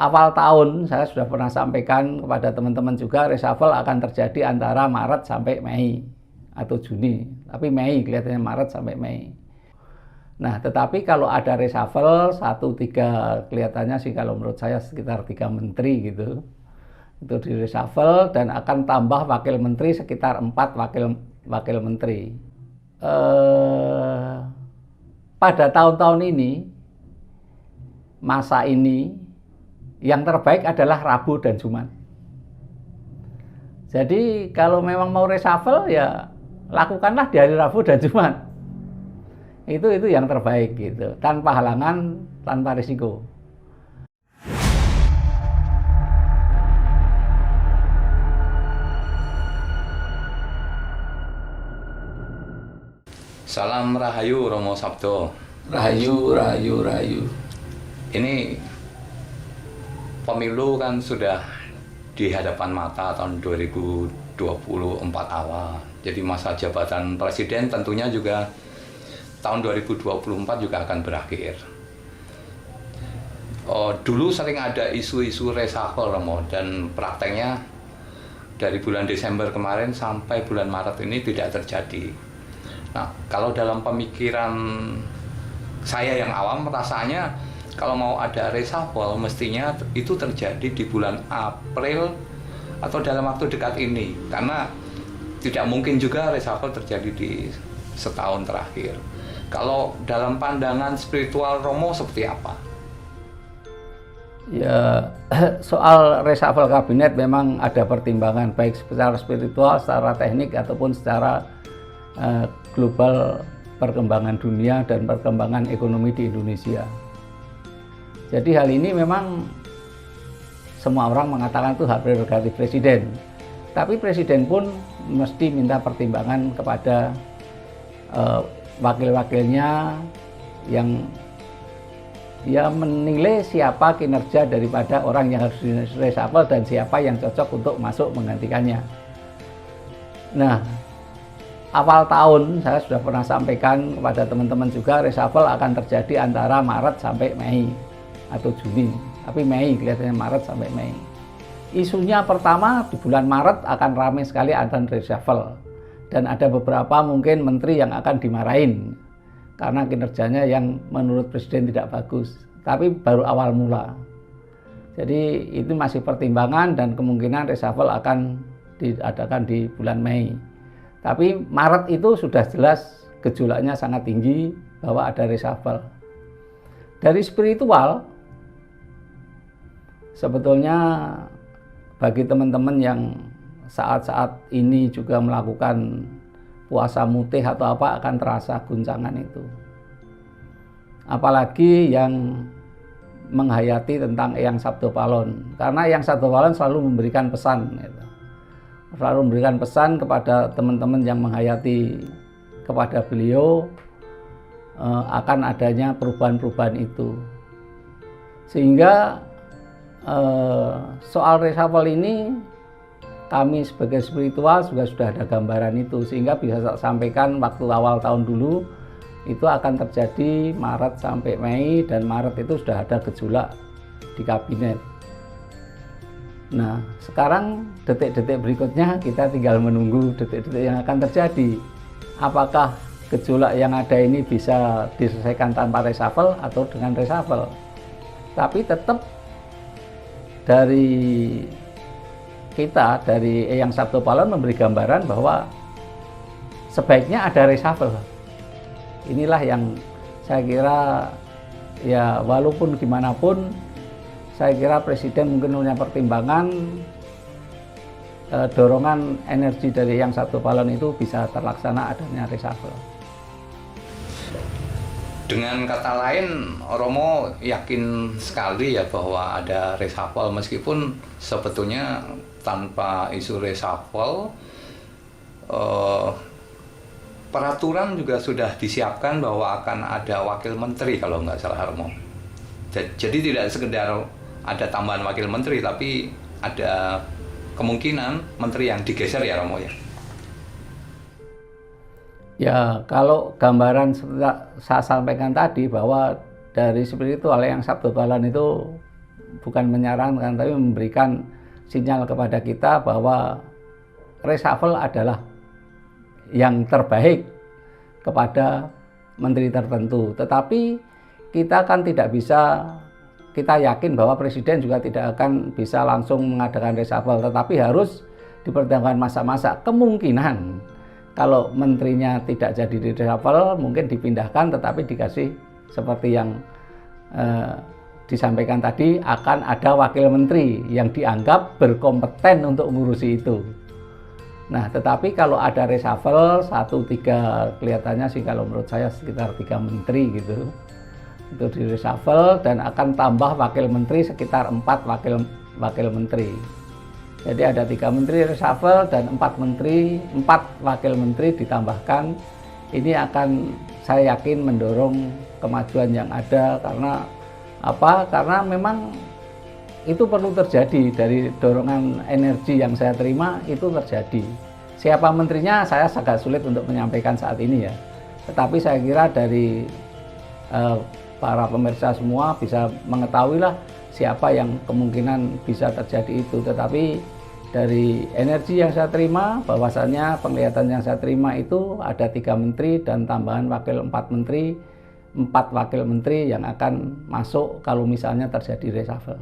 awal tahun saya sudah pernah sampaikan kepada teman-teman juga, reshuffle akan terjadi antara Maret sampai Mei atau Juni. Tapi Mei, kelihatannya Maret sampai Mei. Nah, tetapi kalau ada reshuffle 1-3, kelihatannya sih kalau menurut saya sekitar 3 menteri gitu. Itu di reshuffle dan akan tambah wakil menteri sekitar 4 wakil menteri. Pada tahun-tahun ini, masa ini, yang terbaik adalah Rabu dan Jumat. Jadi kalau memang mau reshuffle ya lakukanlah di hari Rabu dan Jumat. Itu yang terbaik gitu, tanpa halangan, tanpa risiko. Salam Rahayu Romo Sabdo. Rahayu, rahayu, rahayu. Ini pemilu kan sudah di hadapan mata tahun 2024 awal. Jadi masa jabatan presiden tentunya juga tahun 2024 juga akan berakhir. Dulu sering ada isu-isu reshuffle, Romo, dan prakteknya dari bulan Desember kemarin sampai bulan Maret ini tidak terjadi. Nah, kalau dalam pemikiran saya yang awam, rasanya kalau mau ada reshuffle mestinya itu terjadi di bulan April atau dalam waktu dekat ini, karena tidak mungkin juga reshuffle terjadi di setahun terakhir. Kalau dalam pandangan spiritual Romo seperti apa? Ya, soal reshuffle kabinet memang ada pertimbangan baik secara spiritual, secara teknik ataupun secara global perkembangan dunia dan perkembangan ekonomi di Indonesia. Jadi hal ini memang semua orang mengatakan itu hak prerogatif presiden. Tapi presiden pun mesti minta pertimbangan kepada wakil-wakilnya yang menilai siapa kinerja daripada orang yang harus reshuffle dan siapa yang cocok untuk masuk menggantikannya. Nah, awal tahun saya sudah pernah sampaikan kepada teman-teman juga, reshuffle akan terjadi antara Maret sampai Mei atau Juni. Tapi Mei, kelihatannya Maret sampai Mei. Isunya pertama di bulan Maret akan ramai sekali akan reshuffle. Dan ada beberapa mungkin menteri yang akan dimarahin karena kinerjanya yang menurut presiden tidak bagus. Tapi baru awal mula. Jadi itu masih pertimbangan dan kemungkinan reshuffle akan diadakan di bulan Mei. Tapi Maret itu sudah jelas gejolaknya sangat tinggi bahwa ada reshuffle. Dari spiritual, sebetulnya bagi teman-teman yang saat-saat ini juga melakukan puasa mutih atau apa akan terasa guncangan itu. Apalagi yang menghayati tentang Eyang Sabdo Palon, karena Eyang Sabdo Palon selalu memberikan pesan gitu. Selalu memberikan pesan kepada teman-teman yang menghayati kepada beliau akan adanya perubahan-perubahan itu. Sehingga soal reshuffle ini kami sebagai spiritual juga sudah ada gambaran itu, sehingga bisa saya sampaikan waktu awal tahun dulu itu akan terjadi Maret sampai Mei, dan Maret itu sudah ada gejolak di kabinet. Nah, sekarang detik-detik berikutnya kita tinggal menunggu detik-detik yang akan terjadi. Apakah gejolak yang ada ini bisa diselesaikan tanpa reshuffle atau dengan reshuffle? Tapi tetap dari kita, dari Eyang Sabdo Palon memberi gambaran bahwa sebaiknya ada reshuffle. Inilah yang saya kira ya walaupun gimana pun saya kira presiden mungkin punya pertimbangan dorongan energi dari Eyang Sabdo Palon itu bisa terlaksana adanya reshuffle. Dengan kata lain, Romo yakin sekali ya bahwa ada reshuffle, meskipun sebetulnya tanpa isu reshuffle, peraturan juga sudah disiapkan bahwa akan ada wakil menteri kalau nggak salah, Romo. Jadi tidak sekedar ada tambahan wakil menteri, tapi ada kemungkinan menteri yang digeser ya, Romo ya. Ya, kalau gambaran seperti saya sampaikan tadi bahwa dari spiritual Eyang Sabdo Palon itu bukan menyarankan tapi memberikan sinyal kepada kita bahwa reshuffle adalah yang terbaik kepada menteri tertentu. Tetapi kita kan tidak bisa, kita yakin bahwa presiden juga tidak akan bisa langsung mengadakan reshuffle, tetapi harus dipertimbangkan masa-masa. Kemungkinan kalau menterinya tidak jadi di reshuffle mungkin dipindahkan, tetapi dikasih seperti yang disampaikan tadi, akan ada wakil menteri yang dianggap berkompeten untuk mengurusi itu. Nah, tetapi kalau ada reshuffle 1-3, kelihatannya sih kalau menurut saya sekitar 3 menteri gitu, itu di reshuffle, dan akan tambah wakil menteri sekitar 4 wakil menteri. Jadi ada 3 menteri reshuffle dan 4 wakil menteri ditambahkan. Ini akan, saya yakin, mendorong kemajuan yang ada. Karena apa? Karena memang itu perlu terjadi. Dari dorongan energi yang saya terima itu terjadi. Siapa menterinya saya agak sulit untuk menyampaikan saat ini ya. Tetapi saya kira dari para pemirsa semua bisa mengetahui lah siapa yang kemungkinan bisa terjadi itu. Tetapi dari energi yang saya terima, bahwasannya penglihatan yang saya terima itu ada 3 menteri dan tambahan 4 wakil menteri yang akan masuk kalau misalnya terjadi reshuffle.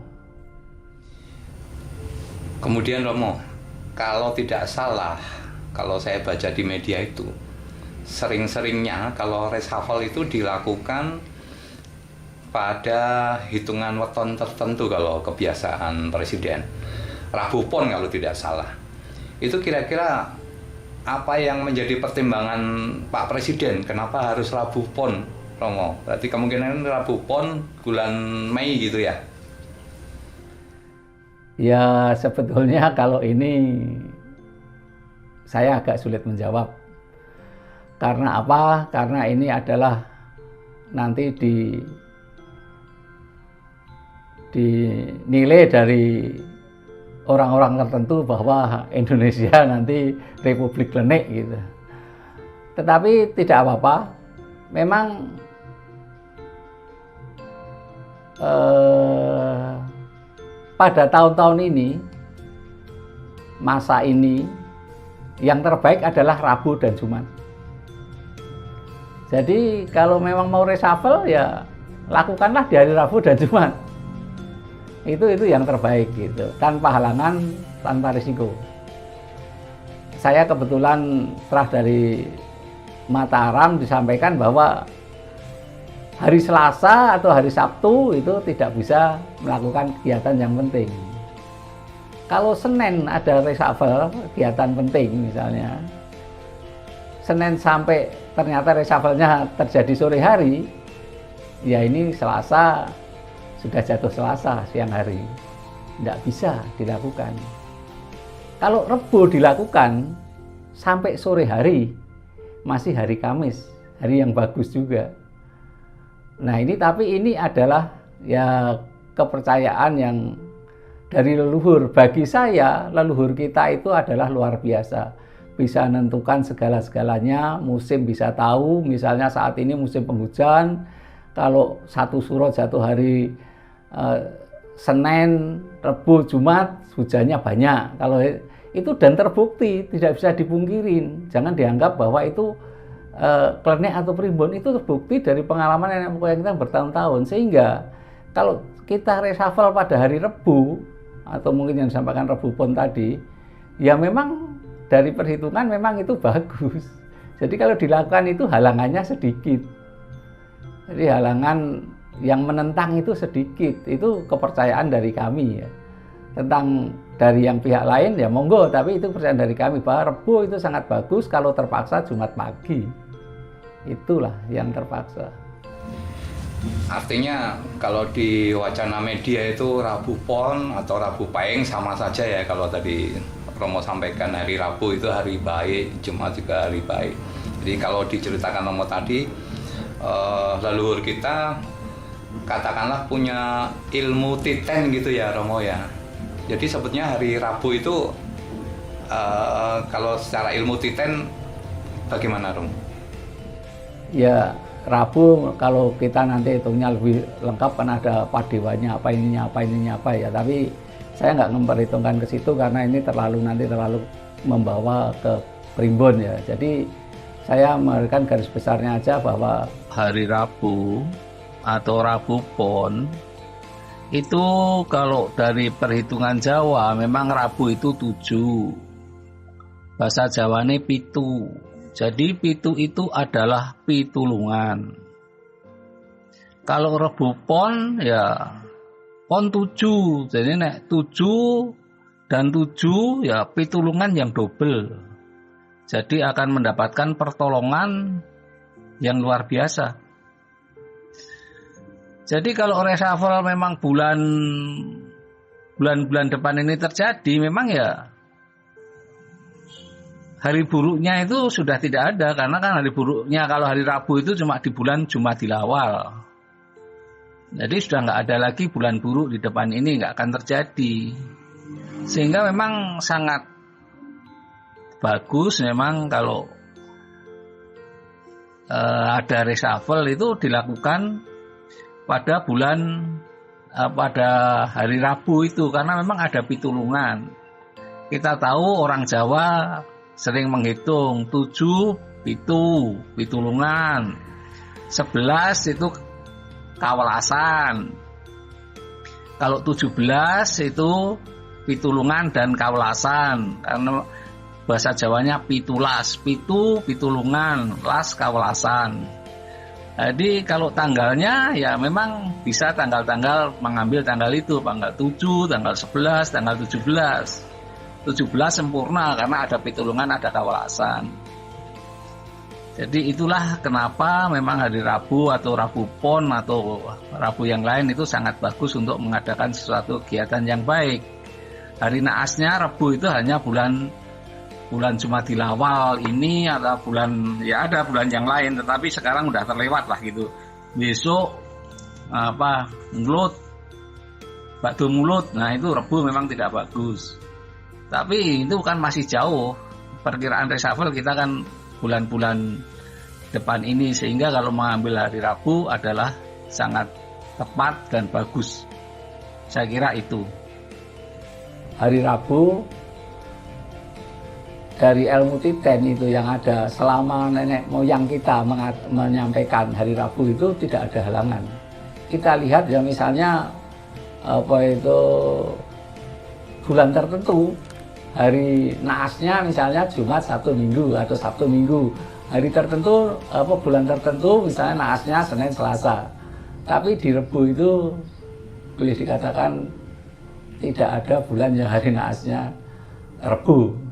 Kemudian Romo, kalau tidak salah, kalau saya baca di media itu, sering-seringnya kalau reshuffle itu dilakukan pada hitungan weton tertentu kalau kebiasaan presiden. Rabu Pon kalau tidak salah. Itu kira-kira apa yang menjadi pertimbangan Pak Presiden? Kenapa harus Rabu Pon, Romo? Berarti kemungkinan Rabu Pon bulan Mei gitu ya? Ya, sebetulnya kalau ini saya agak sulit menjawab. Karena apa? Karena ini adalah nanti dinilai dari orang-orang tertentu bahwa Indonesia nanti Republik Lenik gitu. Tetapi tidak apa-apa. Memang pada tahun-tahun ini, masa ini, yang terbaik adalah Rabu dan Jumat. Jadi kalau memang mau reshuffle ya lakukanlah di hari Rabu dan Jumat. Itu yang terbaik gitu, tanpa halangan, tanpa risiko. Saya kebetulan setelah dari Mataram disampaikan bahwa hari Selasa atau hari Sabtu itu tidak bisa melakukan kegiatan yang penting. Kalau Senin ada reshuffle, kegiatan penting misalnya, Senin sampai ternyata reshuffle-nya terjadi sore hari, ya ini Selasa sudah jatuh Selasa siang hari, tidak bisa dilakukan. Kalau Rebo dilakukan sampai sore hari, masih hari Kamis, hari yang bagus juga. Nah ini, tapi ini adalah ya kepercayaan yang dari leluhur. Bagi saya, leluhur kita itu adalah luar biasa, bisa menentukan segala-segalanya. Musim bisa tahu, misalnya saat ini musim penghujan, kalau satu surat satu hari Senin, Rebo, Jumat hujannya banyak. Kalau itu dan terbukti, tidak bisa dipungkirin. Jangan dianggap bahwa itu klenik atau primbon, itu terbukti dari pengalaman nenek moyang kita bertahun-tahun. Sehingga kalau kita reshuffle pada hari Rebo atau mungkin yang disampaikan Rabu Pon tadi, ya memang dari perhitungan memang itu bagus. Jadi kalau dilakukan itu halangannya sedikit. Jadi halangan yang menentang itu sedikit, itu kepercayaan dari kami ya. Tentang dari yang pihak lain ya monggo, tapi itu kepercayaan dari kami bahwa Rebo itu sangat bagus, kalau terpaksa Jumat pagi. Itulah yang terpaksa. Artinya kalau di wacana media itu Rabu Pon atau Rabu Pahing sama saja ya. Kalau tadi Romo sampaikan hari Rabu itu hari baik, Jumat juga hari baik. Jadi kalau diceritakan Romo tadi, leluhur kita katakanlah punya ilmu titen gitu ya Romo ya. Jadi sebetulnya hari Rabu itu kalau secara ilmu titen bagaimana Romo? Ya Rabu kalau kita nanti hitungnya lebih lengkap kan ada padewanya apa ininya apa ya, tapi saya nggak memperhitungkan ke situ karena ini terlalu membawa ke primbon ya. Jadi saya memberikan garis besarnya aja bahwa hari Rabu atau Rabu Pon itu kalau dari perhitungan Jawa memang Rabu itu 7, bahasa Jawane pitu. Jadi pitu itu adalah pitulungan. Kalau Rebu Pon ya Pon 7, jadi nek 7 dan 7 ya pitulungan yang double. Jadi akan mendapatkan pertolongan yang luar biasa. Jadi kalau reshuffle memang bulan-bulan depan ini terjadi, memang ya hari buruknya itu sudah tidak ada, karena kan hari buruknya kalau hari Rabu itu cuma di bulan Jumadil Awal. Jadi sudah nggak ada lagi bulan buruk di depan ini, nggak akan terjadi. Sehingga memang sangat bagus memang kalau ada reshuffle itu dilakukan pada pada hari Rabu itu, karena memang ada pitulungan. Kita tahu orang Jawa sering menghitung 7 pitulungan, 11 itu kawelasan. Kalau 17 itu pitulungan dan kawelasan, karena bahasa Jawanya pitulas, pitulungan, las kawelasan. Jadi kalau tanggalnya ya memang bisa tanggal-tanggal mengambil tanggal itu, tanggal 7, tanggal 11, tanggal 17. 17 sempurna karena ada pitulungan, ada kawelasan. Jadi itulah kenapa memang hari Rabu atau Rabu Pon atau Rabu yang lain itu sangat bagus untuk mengadakan sesuatu kegiatan yang baik. Hari naasnya Rabu itu hanya bulan Jumadil Awal ini, atau ada bulan yang lain, tetapi sekarang udah terlewat lah gitu. Besok bakdo mulut, nah itu Rabu memang tidak bagus. Tapi itu kan masih jauh, perkiraan reshuffle kita kan bulan-bulan depan ini, sehingga kalau mengambil hari Rabu adalah sangat tepat dan bagus. Saya kira itu. Hari Rabu dari ilmu Titen itu yang ada selama nenek moyang kita menyampaikan hari Rabu itu tidak ada halangan. Kita lihat ya misalnya bulan tertentu, hari naasnya misalnya Jumat, Sabtu, Minggu atau Sabtu Minggu. Hari tertentu bulan tertentu misalnya naasnya Senin, Selasa. Tapi di Rebu itu boleh dikatakan tidak ada bulan yang hari naasnya Rebu.